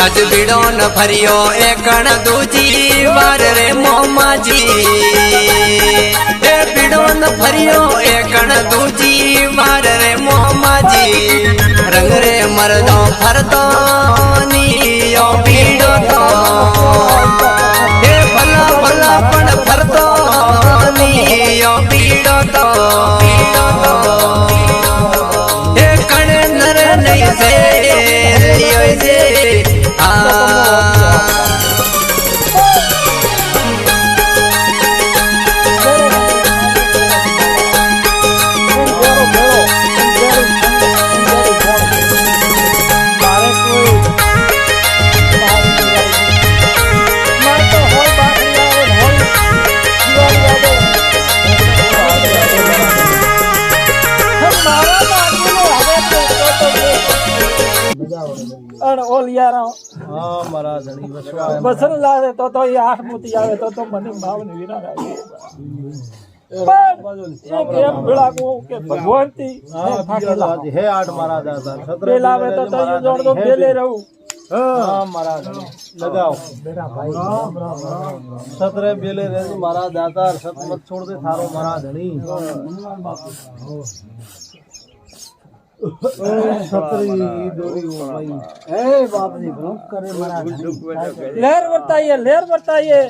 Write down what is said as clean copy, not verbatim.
अज बीड़ो न फरियो एकण दूजी वार रे मोमाजी ए बीड़ो न फरियो एकण दूजी वार रे मोमाजी रंग रे मरदो फरतो नी ओ बीड़ो तो ए भला भला पण फरतो नी ओ बीड़ो तो ए कण नर नहीं से बसन लावे तो ये 8 मोती आवे तो मने भाव ने वीरा राखे एक एम बिड़ा को के भगवंती है 8 मारा दाता छतरे लावे तो ये जोड़ दो बेले रहू हां मारा लगाओ बेटा भाई राम राम छतरे बेले रे मारा दाता सत मत छोड़ दे थारो मारा धनी छतरी डोरी हो भाई ए बाप रे भूख करे मारा लहर बरताइए